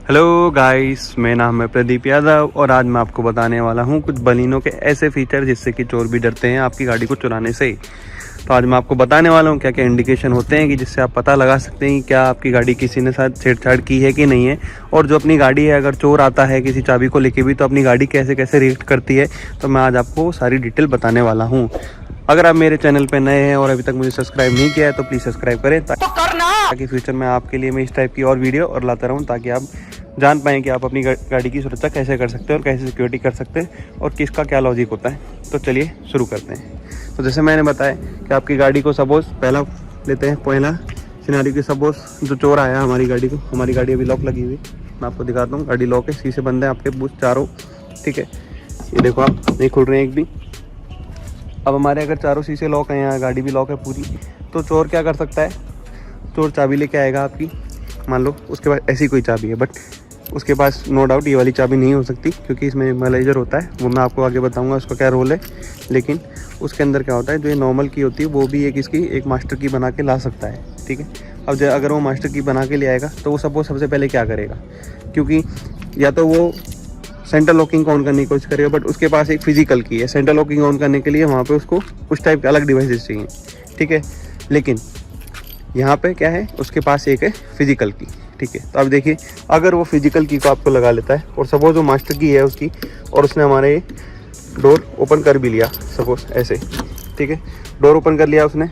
Hello guys, मेरा नाम है प्रदीप यादव और आज मैं आपको बताने वाला हूं कुछ बलिनो के ऐसे फीचर जिससे कि चोर भी डरते हैं आपकी गाड़ी को चुराने से। तो आज मैं आपको बताने वाला हूं क्या क्या इंडिकेशन होते हैं कि जिससे आप पता लगा सकते हैं कि क्या आपकी गाड़ी किसी ने साथ छेड़छाड़ की है कि नहीं है, और जो अपनी गाड़ी है अगर चोर आता है किसी चाबी को लेके भी तो अपनी गाड़ी कैसे कैसे रिएक्ट करती है। तो मैं आज आपको सारी डिटेल बताने वाला हूँ। अगर आप मेरे चैनल पर नए हैं और अभी तक मुझे सब्सक्राइब नहीं किया है तो प्लीज़ सब्सक्राइब करें ताकि फ्यूचर में आपके लिए मैं इस टाइप की और वीडियो और लाता रहूँ, ताकि आप जान पाएँ कि आप अपनी गाड़ी की सुरक्षा कैसे कर सकते हैं और कैसे सिक्योरिटी कर सकते हैं और किसका क्या लॉजिक होता है। तो चलिए शुरू करते हैं। तो जैसे मैंने बताया कि आपकी गाड़ी को सपोज पहला लेते हैं, पहला सिनारियो की सपोज जो चोर आया हमारी गाड़ी को, हमारी गाड़ी अभी लॉक लगी हुई, मैं आपको दिखाता हूँ। गाड़ी लॉक है, शीशे बंद है आपके बुश चारों, ठीक है। ये देखो आप, नहीं खुल रहे हैं एक भी। अब हमारे अगर चारों शीशे लॉक हैं, यहाँ गाड़ी भी लॉक है पूरी, तो चोर क्या कर सकता है, चोर चाबी लेके आएगा आपकी, मान लो उसके पास ऐसी कोई चाबी है, बट उसके पास नो डाउट ये वाली चाबी नहीं हो सकती क्योंकि इसमें इक्वलाइजर होता है, वो मैं आपको आगे बताऊंगा उसका क्या रोल है। लेकिन उसके अंदर क्या होता है, जो ये नॉर्मल की होती है वो भी एक मास्टर की बना के ला सकता है, ठीक है। अब अगर वो मास्टर की बना के ले आएगा तो वो सबसे पहले क्या करेगा, क्योंकि या तो वो सेंट्रल लॉकिंग ऑन करने की कोशिश करेगा, बट उसके पास एक फिजिकल की है। सेंट्रल लॉकिंग ऑन करने के लिए वहाँ पे उसको उस टाइप के अलग डिवाइसेस चाहिए, ठीक है। लेकिन यहाँ पे क्या है, उसके पास एक है फिजिकल की, ठीक है। तो अब देखिए, अगर वो फिजिकल की को आपको लगा लेता है और सपोज वो मास्टर की है उसकी, और उसने हमारे डोर ओपन कर भी लिया सपोज ऐसे, ठीक है, डोर ओपन कर लिया उसने।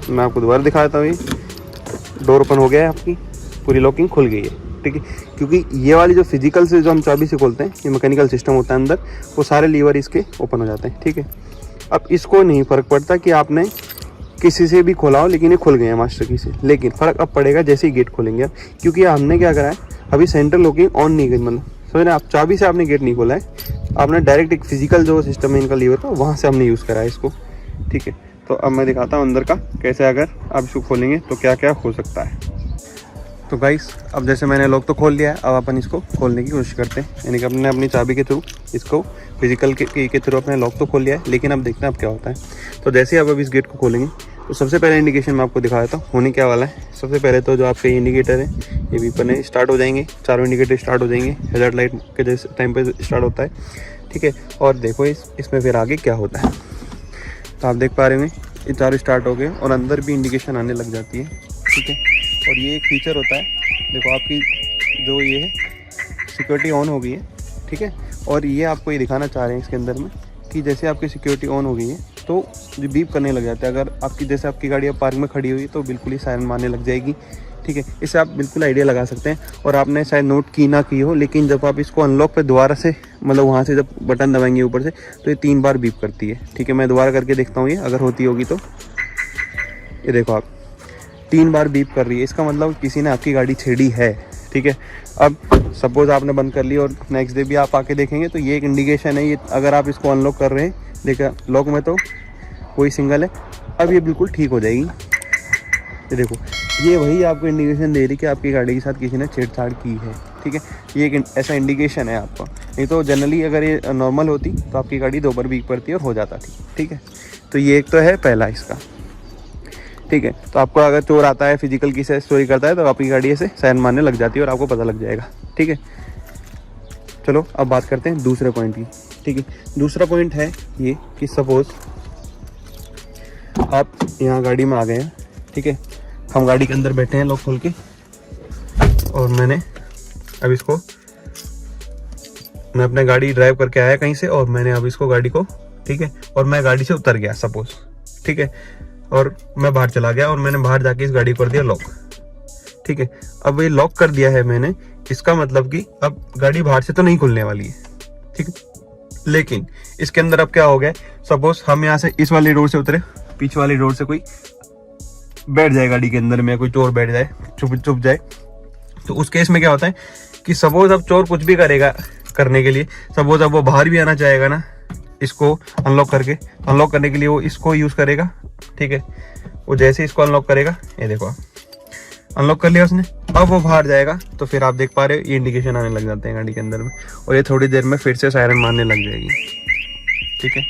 मैं आपको दोबारा दिखाता हूँ, ये डोर ओपन हो गया है, आपकी पूरी लॉकिंग खुल गई है, ठीक है। क्योंकि ये वाली जो फिजिकल से जो हम चाबी से खोलते हैं, ये मैकेनिकल सिस्टम होता है अंदर, वो सारे लीवर इसके ओपन हो जाते हैं, ठीक है। अब इसको नहीं फ़र्क पड़ता कि आपने किसी से भी खोला हो, लेकिन ये खुल गए हैं मास्टर की से। लेकिन फ़र्क अब पड़ेगा जैसे ही गेट खोलेंगे अब, क्योंकि हमने क्या करा है, अभी सेंट्रल लॉकिंग ऑन नहीं करी, मतलब समझ रहे, आप चाबी से आपने गेट नहीं खोला है, आपने डायरेक्ट एक फिजिकल जो सिस्टम है इनका लीवर का, वहाँ से हमने यूज़ करा है इसको, ठीक है। तो अब मैं दिखाता हूँ अंदर का कैसे अगर आप इसको खोलेंगे तो क्या क्या हो सकता है। तो गाइस, अब जैसे मैंने लॉक तो खोल लिया है, अब अपन इसको खोलने की कोशिश करते हैं, यानी कि अपने अपनी चाबी के थ्रू इसको फिजिकल के थ्रू अपने लॉक तो खोल लिया है। लेकिन अब देखते हैं अब क्या होता है। तो जैसे ही आप अब इस गेट को खोलेंगे तो सबसे पहले इंडिकेशन मैं आपको दिखा देता हूँ होने क्या वाला है। सबसे पहले तो जो आपके इंडिकेटर है ये भी अपने स्टार्ट हो जाएंगे, चारों इंडिकेटर स्टार्ट हो जाएंगे, हैजार्ड लाइट के जैसे टाइम पर स्टार्ट होता है, ठीक है। और देखो इसमें फिर आगे क्या होता है, तो आप देख पा रहे होंगे ये चारों स्टार्ट हो गए और अंदर भी इंडिकेशन आने लग जाती है, ठीक है। और ये एक फीचर होता है, देखो आपकी जो ये है सिक्योरिटी ऑन हो गई है, ठीक है। और ये आपको ये दिखाना चाह रहे हैं इसके अंदर में कि जैसे आपकी सिक्योरिटी ऑन हो गई है तो जो बीप करने लग जाता है। अगर आपकी जैसे आपकी गाड़ी अब पार्क में खड़ी हुई तो बिल्कुल ही सायरन मारने लग जाएगी, ठीक है। इससे आप बिल्कुल आइडिया लगा सकते हैं। और आपने शायद नोट की ना की हो, लेकिन जब आप इसको अनलॉक पे दोबारा से, मतलब वहाँ से जब बटन दबाएंगे ऊपर से, तो ये 3 बार बीप करती है, ठीक है। मैं दोबारा करके देखता हूँ ये अगर होती होगी तो। ये देखो आप 3 बार बीप कर रही है, इसका मतलब किसी ने आपकी गाड़ी छेड़ी है, ठीक है। अब सपोज आपने बंद कर ली और नेक्स्ट डे भी आप आके देखेंगे तो ये एक इंडिकेशन है। ये अगर आप इसको अनलॉक कर रहे हैं, देखा लॉक में तो कोई सिंगल है, अब ये बिल्कुल ठीक हो जाएगी। ये देखो, ये वही आपको इंडिकेशन दे रही कि आपकी गाड़ी के साथ किसी ने छेड़छाड़ की है, ठीक है। ये एक ऐसा इंडिकेशन है आपका। नहीं तो जनरली अगर ये नॉर्मल होती तो आपकी गाड़ी 2 बार बीप पड़ती और हो जाता थी, ठीक है। तो ये एक तो है पहला इसका, ठीक है। तो आपको अगर चोर आता है फिजिकल की से चोरी करता है तो आपकी गाड़ी से सायरन मारने लग जाती है और आपको पता लग जाएगा, ठीक है। चलो अब बात करते हैं दूसरे पॉइंट की, ठीक है। दूसरा पॉइंट है ये कि सपोज आप यहाँ गाड़ी में आ गए हैं, ठीक है। हम गाड़ी के अंदर बैठे हैं लॉक खोल के, और मैंने अब इसको, मैं अपने गाड़ी ड्राइव करके आया कहीं से और मैंने अब इसको गाड़ी को, ठीक है, और मैं गाड़ी से उतर गया सपोज, ठीक है, और मैं बाहर चला गया और मैंने बाहर जाके इस गाड़ी को कर दिया लॉक, ठीक है। अब ये लॉक कर दिया है मैंने, इसका मतलब कि अब गाड़ी बाहर से तो नहीं खुलने वाली है, ठीक है। लेकिन इसके अंदर अब क्या हो गया, सपोज हम यहाँ से इस वाली रोड से उतरे, पीछे वाली रोड से कोई बैठ जाए गाड़ी के अंदर में, कोई चोर बैठ जाए, चुप जाए, तो उस केस में क्या होता है कि सपोज अब चोर कुछ भी करेगा करने के लिए, सपोज अब वो बाहर भी आना चाहेगा ना इसको अनलॉक करके, अनलॉक करने के लिए वो इसको यूज़ करेगा, ठीक है। वो जैसे इसको अनलॉक करेगा, ये देखो अनलॉक कर लिया उसने, अब वो बाहर जाएगा तो फिर आप देख पा रहे हो ये इंडिकेशन आने लग जाते हैं गाड़ी के अंदर में, और ये थोड़ी देर में फिर से सायरन मारने लग जाएगी, ठीक है।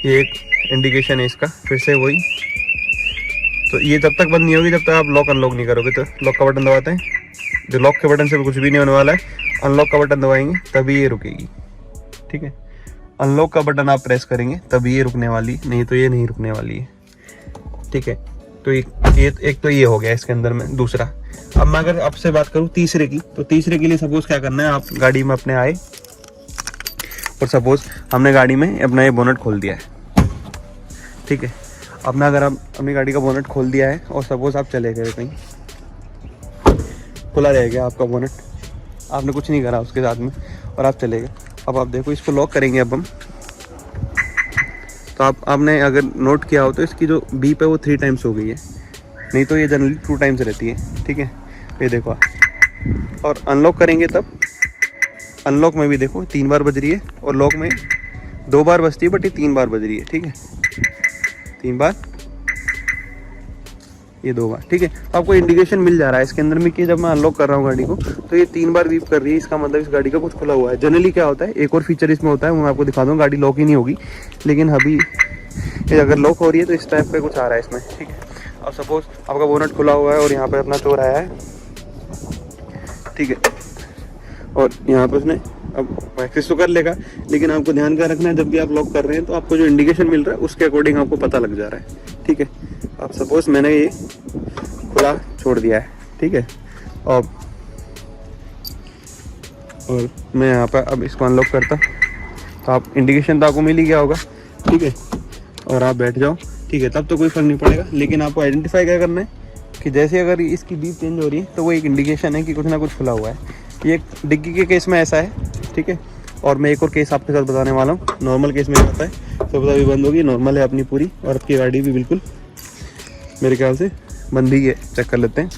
ये एक इंडिकेशन है इसका, फिर से वही। तो ये जब तक बंद नहीं होगी जब तक आप लॉक अनलॉक नहीं करोगे। तो लॉक का बटन दबाते हैं, जो लॉक के बटन से भी कुछ भी नहीं होने वाला है। अनलॉक का बटन दबाएंगे तभी ये रुकेगी, ठीक है। अनलॉक का बटन आप प्रेस करेंगे तभी ये रुकने वाली, नहीं तो ये नहीं रुकने वाली है, ठीक है। तो एक तो ये हो गया इसके अंदर में। दूसरा, अब मैं अगर आपसे बात करूँ तीसरे की, तो तीसरे के लिए सपोज क्या करना है, आप गाड़ी में अपने आए और सपोज हमने गाड़ी में अपना ये बोनट खोल दिया है, ठीक है। अपना अगर आप अपनी गाड़ी का बोनट खोल दिया है और सपोज आप चले गए कहीं, खुला रह गया आपका बोनट, आपने कुछ नहीं करा उसके साथ में और आप चले गए। अब आप देखो इसको लॉक करेंगे अब हम, तो आपने अगर नोट किया हो तो इसकी जो बीप है वो 3 टाइम्स हो गई है, नहीं तो ये जनरली 2 टाइम्स रहती है, ठीक है। ये देखो आप, और अनलॉक करेंगे तब, अनलॉक में भी देखो 3 बार बज रही है और लॉक में 2 बार बजती है, बट ये 3 बार बज रही है, ठीक है। 3 बार, ये 2 बार, ठीक है। तो आपको इंडिकेशन मिल जा रहा है इसके अंदर में कि जब मैं अनलॉक कर रहा हूँ गाड़ी को तो ये 3 बार बीप कर रही है, इसका मतलब इस गाड़ी का कुछ खुला हुआ है। जनरली क्या होता है, एक और फीचर इसमें होता है, वो मैं आपको दिखा दूँ, गाड़ी लॉक ही नहीं होगी, लेकिन अभी ये अगर लॉक हो रही है तो इस टाइप पे कुछ आ रहा है इसमें, ठीक है। और सपोज आपका बोनट खुला हुआ है और यहाँ पे अपना चोर आया है, ठीक है, और यहाँ पे उसने अब एक्सेस तो कर लेगा, लेकिन आपको ध्यान का रखना है जब भी आप लॉक कर रहे हैं तो आपको जो इंडिकेशन मिल रहा है उसके अकॉर्डिंग आपको पता लग जा रहा है, ठीक है। अब सपोज मैंने ये खुला छोड़ दिया है, ठीक है, और मैं यहाँ पर अब इसको अनलॉक करता तो आप इंडिकेशन तो आपको मिल ही गया होगा, ठीक है, और आप बैठ जाओ, ठीक है, तब तो कोई फर्क नहीं पड़ेगा। लेकिन आपको आइडेंटिफाई क्या करना है कि जैसे अगर इसकी बीप चेंज हो रही है तो वो एक इंडिकेशन है कि कुछ ना कुछ खुला हुआ है। ये डिग्गी के केस में ऐसा है, ठीक है। और मैं एक और केस आपके साथ बताने वाला हूँ। नॉर्मल केस में होता है सब अभी बंद होगी, नॉर्मल है अपनी पूरी, और आपकी गाड़ी भी बिल्कुल मेरे ख्याल से बंद ही है। चेक कर लेते हैं,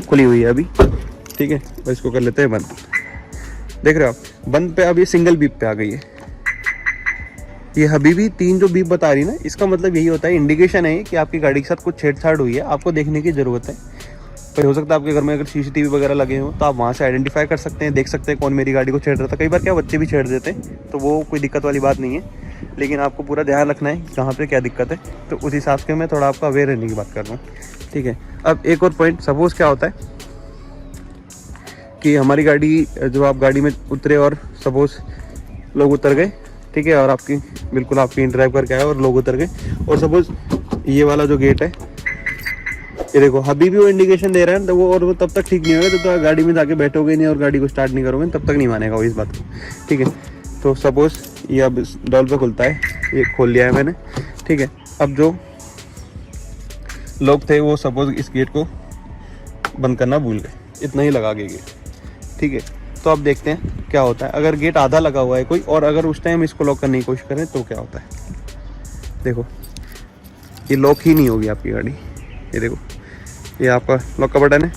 खुली हुई है अभी, ठीक है, और इसको कर लेते हैं बंद। देख रहे हो आप, बंद पे अब ये सिंगल बीप पे आ गई है। ये अभी भी 3 जो बीप बता रही है ना, इसका मतलब यही होता है, इंडिकेशन है कि आपकी गाड़ी के साथ कुछ छेड़छाड़ हुई है, आपको देखने की ज़रूरत है। पर हो सकता है आपके घर में अगर CCTV वगैरह लगे हो तो आप वहाँ से आइडेंटिफाई कर सकते हैं, देख सकते हैं कौन मेरी गाड़ी को छेड़ रहा था। कई बार क्या बच्चे भी छेड़ देते हैं, तो वो कोई दिक्कत वाली बात नहीं है, लेकिन आपको पूरा ध्यान रखना है कहाँ पे क्या दिक्कत है। तो उस हिसाब से मैं थोड़ा आपका अवेयर रहने की बात कर रहा हूँ, ठीक है। अब एक और पॉइंट, सपोज क्या होता है कि हमारी गाड़ी, जब आप गाड़ी में उतरे और सपोज लोग उतर गए, ठीक है, और आपकी बिल्कुल आपकी ड्राइव करके आए और लोग उतर गए, और सपोज ये वाला जो गेट है, ये देखो अभी भी वो इंडिकेशन दे रहा है, तो वो तब तक ठीक नहीं होगा जब तो गाड़ी में जाके बैठोगे नहीं और गाड़ी को स्टार्ट नहीं करोगे, तब तक नहीं मानेगा वो इस बात को, ठीक है। तो सपोज ये अब डॉल पे खुलता है, ये खोल लिया है मैंने, ठीक है। अब जो लोग थे वो सपोज इस गेट को बंद करना भूल गए, इतना ही लगा गए गेट, ठीक है। तो अब देखते हैं क्या होता है अगर गेट आधा लगा हुआ है कोई, और अगर उस टाइम इसको लॉक करने की कोशिश करें तो क्या होता है। देखो ये लॉक ही नहीं होगी आपकी गाड़ी, ये देखो, ये आपका लॉक का बटन है,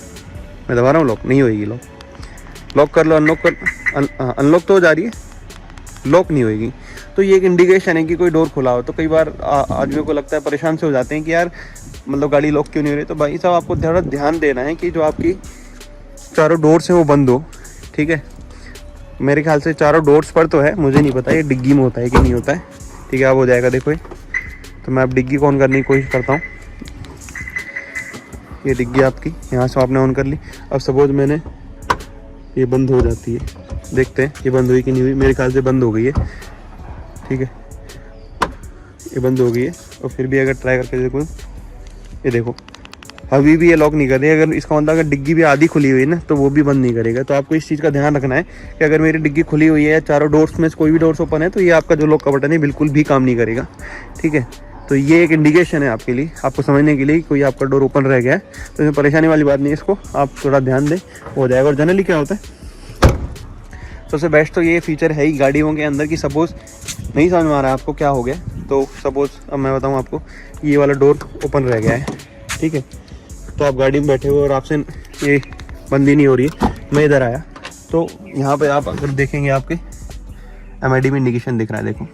मैं दबा रहा हूँ, लॉक नहीं होगी। लॉक कर लो, अनलॉक कर, अनलॉक तो हो जा रही है, लॉक नहीं होगी। तो ये एक इंडिकेशन है कि कोई डोर खुला हो। तो कई बार आदमियों को लगता है, परेशान से हो जाते हैं कि यार मतलब गाड़ी लॉक क्यों नहीं हो रही। तो भाई साहब आपको थोड़ा ध्यान देना है कि जो आपकी चारों डोर्स हैं वो बंद हो, ठीक है। मेरे ख्याल से चारों डोर्स पर तो है, मुझे नहीं पता ये डिग्गी में होता है कि नहीं होता है, ठीक है। अब हो जाएगा, देखो ये, तो मैं अब डिग्गी को ऑन करने की कोशिश करता हूँ। ये डिग्गी आपकी यहाँ से आपने ऑन कर ली। अब सपोज मैंने, ये बंद हो जाती है, देखते हैं ये बंद हुई कि नहीं हुई। मेरे ख्याल से बंद हो गई है, ठीक है, ये बंद हो गई है। और फिर भी अगर ट्राई करके देखो, ये देखो अभी भी ये लॉक नहीं कर रही। अगर इसका मतलब अगर डिग्गी भी आधी खुली हुई है ना, तो वो भी बंद नहीं करेगा। तो आपको इस चीज़ का ध्यान रखना है कि अगर मेरी डिग्गी खुली हुई है या चारों डोर्स में से कोई भी डोर्स ओपन है, तो ये आपका जो लॉक का बटन है बिल्कुल भी काम नहीं करेगा, ठीक है। तो ये एक इंडिकेशन है आपके लिए, आपको समझने के लिए कि कोई आपका डोर ओपन रह गया है। तो इसमें परेशानी वाली बात नहीं है, इसको आप थोड़ा ध्यान दें, हो जाएगा। और जनरली क्या होता है, सबसे बेस्ट तो ये फीचर है ही गाड़ियों के अंदर कि सपोज़ नहीं समझ में आ रहा है आपको क्या हो गया, तो सपोज़ अब मैं बताऊँ आपको, ये वाला डोर ओपन रह गया है, ठीक है। तो आप गाड़ी में बैठे हुए और आपसे ये बंद ही नहीं हो रही है। मैं इधर आया तो यहाँ पे आप अगर देखेंगे आपके MID में इंडिकेशन दिख रहा है, देखो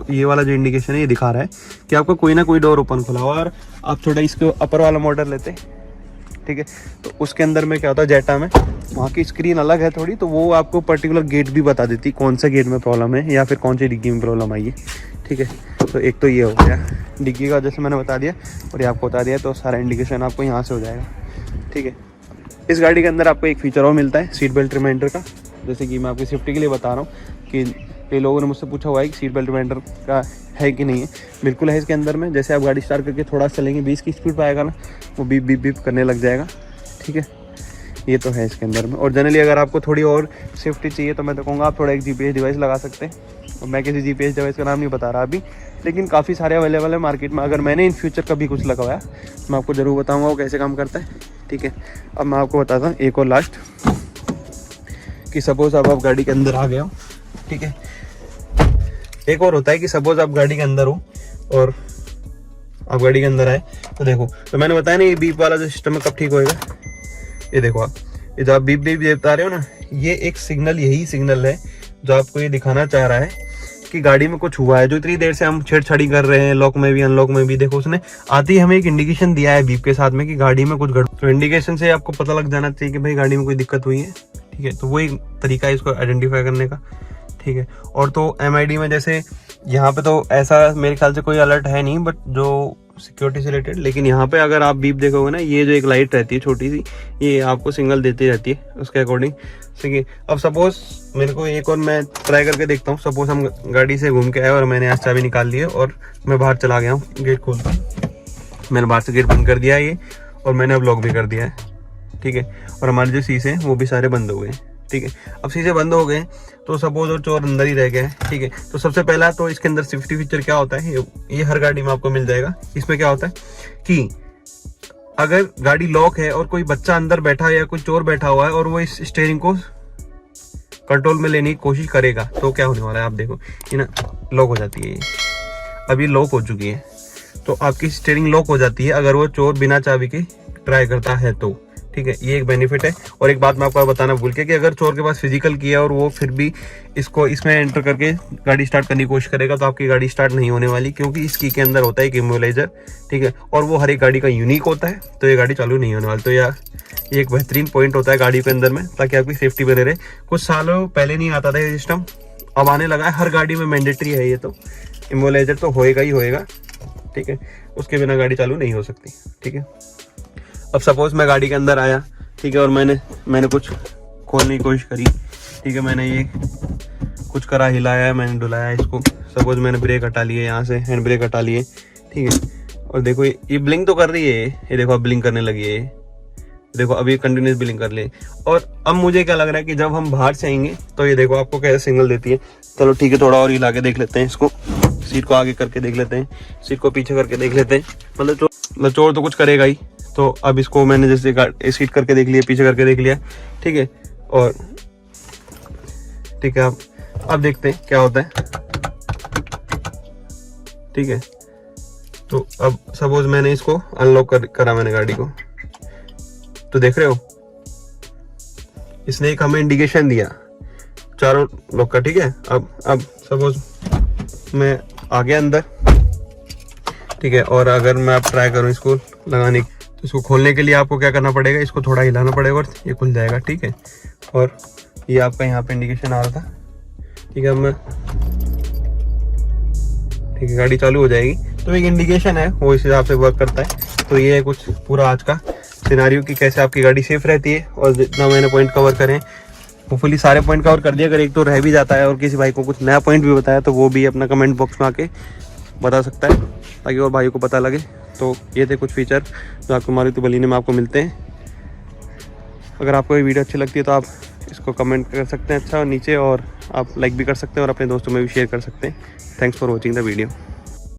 ये वाला जो इंडिकेशन है ये दिखा रहा है कि आपका कोई ना कोई डोर ओपन खुला हुआ। और आप थोड़ा इसको अपर वाला मॉडल लेते, ठीक है, तो उसके अंदर में क्या होता है, जेटा में वहाँ की स्क्रीन अलग है थोड़ी, तो वो आपको पर्टिकुलर गेट भी बता देती कौन सा गेट में प्रॉब्लम है या फिर कौन सी डिग्गी में प्रॉब्लम आई है, ठीक है। तो एक तो ये हो गया डिग्गी का, जैसे मैंने बता दिया, और ये आपको बता दिया, तो सारा इंडिकेशन आपको यहाँ से हो जाएगा, ठीक है। इस गाड़ी के अंदर आपको एक फीचर और मिलता है सीट बेल्ट रिमाइंडर का, जैसे कि मैं आपकी सेफ्टी के लिए बता रहा हूँ कि कई लोगों ने मुझसे पूछा हुआ है कि सीट बेल्ट रिमाइंडर का है कि नहीं है। बिल्कुल है इसके अंदर में। जैसे आप गाड़ी स्टार्ट करके थोड़ा चलेंगे 20 की स्पीड पर आएगा ना, वो बीप बीप बीप करने लग जाएगा, ठीक है। ये तो है इसके अंदर में। और जनरली अगर आपको थोड़ी और सेफ्टी चाहिए तो मैं तो कहूँगा आप थोड़ा एक GPS डिवाइस लगा सकते हैं। और मैं किसी GPS डिवाइस का नाम नहीं बता रहा अभी, लेकिन काफ़ी सारे अवेलेबल है मार्केट में। अगर मैंने इन फ्यूचर कभी कुछ लगवाया मैं आपको ज़रूर बताऊँगा वो कैसे काम करता है, ठीक है। अब मैं आपको बताता हूँ एक और लास्ट, कि सपोज़ अब आप गाड़ी के अंदर आ गए हो, ठीक है। एक और होता है कि सपोज़ आप गाड़ी के अंदर हो और आप गाड़ी के अंदर आए तो देखो, तो मैंने बताया ना ये बीप वाला जो सिस्टम है कब ठीक होएगा। ये देखो आप, ये जो आप बीप बीप बता रहे हो ना, ये एक सिग्नल, यही सिग्नल है जो आपको ये दिखाना चाह रहा है कि गाड़ी में कुछ हुआ है। जो इतनी देर से हम छेड़छाड़ी कर रहे हैं लॉक में भी अनलॉक में भी, देखो उसने आते ही हमें एक इंडिकेशन दिया है बीप के साथ में कि गाड़ी में कुछ तो इंडिकेशन से आपको पता लग जाना चाहिए कि भाई गाड़ी में कोई दिक्कत हुई है, ठीक है। तो वो एक तरीका है इसको आइडेंटिफाई करने का, ठीक है। और तो MID में जैसे यहाँ पे तो ऐसा मेरे ख्याल से कोई अलर्ट है नहीं, बट जो सिक्योरिटी से रिलेटेड, लेकिन यहाँ पे अगर आप बीप देखोगे ना, ये जो एक लाइट रहती है छोटी सी, ये आपको सिग्नल देती रहती है उसके अकॉर्डिंग, ठीक है। अब सपोज मेरे को एक और मैं ट्राई करके देखता हूँ। सपोज हम गाड़ी से घूम के आए और मैंने आज चाबी निकाल ली है और मैं बाहर चला गया हूँ, गेट खोलता हूँ, मैंने बाहर से गेट बंद कर दिया है ये, और मैंने अब लॉक भी कर दिया है, ठीक है। और हमारे जो शीशे हैं वो भी सारे बंद हो गए, ठीक है। अब शीशे बंद हो गए तो सपोज और चोर अंदर ही रह गए, ठीक है। तो सबसे पहला तो इसके अंदर सेफ्टी फीचर क्या होता है, ये हर गाड़ी में आपको मिल जाएगा। इसमें क्या होता है कि अगर गाड़ी लॉक है और कोई बच्चा अंदर बैठा है या कोई चोर बैठा हुआ है और वो इस स्टीयरिंग को कंट्रोल में लेने की कोशिश करेगा तो क्या होने वाला है, आप देखो ये ना लॉक हो जाती है। ये अभी लॉक हो चुकी है तो आपकी स्टीयरिंग लॉक हो जाती है अगर वो चोर बिना चाबी के ट्राई करता है तो, ठीक है। ये एक बेनिफिट है। और एक बात मैं आपको बताना भूल के कि अगर चोर के पास फिजिकल किया और वो फिर भी इसको इसमें एंटर करके गाड़ी स्टार्ट करने की कोशिश करेगा तो आपकी गाड़ी स्टार्ट नहीं होने वाली, क्योंकि इस की के अंदर होता है एक इम्यूलाइजर, ठीक है। और वो हर एक गाड़ी का यूनिक होता है, तो ये गाड़ी चालू नहीं होने वाली। तो यार ये एक बेहतरीन पॉइंट होता है गाड़ी के अंदर में, ताकि आपकी सेफ्टी बने रहे। कुछ सालों पहले नहीं आता था ये सिस्टम, अब आने लगा है। हर गाड़ी में मैंडेटरी है ये, तो इम्यूलाइजर तो होएगा ही होएगा, ठीक है। उसके बिना गाड़ी चालू नहीं हो सकती, ठीक है। अब सपोज मैं गाड़ी के अंदर आया, ठीक है, और मैंने कुछ खोलने की कोशिश करी, ठीक है। मैंने ये कुछ करा, हिलाया, मैंने डुलाया इसको। सपोज मैंने ब्रेक हटा लिए, यहाँ से हैंड ब्रेक हटा लिए, ठीक है। और देखो ये ब्लिंक तो कर रही है, ये देखो अब ब्लिंक करने लगी है, देखो अभी कंटिन्यूस ब्लिंक कर ले। और अब मुझे क्या लग रहा है कि जब हम बाहर से आएंगे तो ये देखो आपको कैसे सिग्नल देती है। चलो ठीक है, थोड़ा और हिला के देख लेते हैं इसको, सीट को आगे करके देख लेते हैं, सीट को पीछे करके देख लेते हैं। मतलब चोर तो कुछ करेगा ही। तो अब इसको मैंने जैसे सीट करके देख लिया, पीछे करके देख लिया, ठीक है। और ठीक है, अब देखते हैं क्या होता है, ठीक है। तो अब सपोज मैंने इसको अनलॉक करा मैंने गाड़ी को, तो देख रहे हो इसने एक हमें इंडिकेशन दिया चारों लॉक का, ठीक है। अब सपोज मैं आ गया अंदर, ठीक है। और अगर मैं अब ट्राई करूं इसको लगाने, तो इसको खोलने के लिए आपको क्या करना पड़ेगा, इसको थोड़ा हिलाना पड़ेगा और ये खुल जाएगा, ठीक है। और ये आपका यहाँ पे इंडिकेशन आ रहा था, ठीक है। अब मैं ठीक है, गाड़ी चालू हो जाएगी। तो एक इंडिकेशन है, वो इस हिसाब से वर्क करता है। तो ये है कुछ पूरा आज का सिनेरियो कि कैसे आपकी गाड़ी सेफ रहती है। और जितना मैंने पॉइंट कवर करें, होपफुली सारे पॉइंट कवर कर दिया। अगर एक तो रह भी जाता है और किसी भाई को कुछ नया पॉइंट भी बताया तो वो भी अपना कमेंट बॉक्स में आके बता सकता है, ताकि और भाई को पता लगे। तो ये थे कुछ फीचर जो आपको मारुति बलिनो में आपको मिलते हैं। अगर आपको ये वीडियो अच्छी लगती है तो आप इसको कमेंट कर सकते हैं अच्छा और नीचे, और आप लाइक भी कर सकते हैं और अपने दोस्तों में भी शेयर कर सकते हैं। Thanks for watching the video.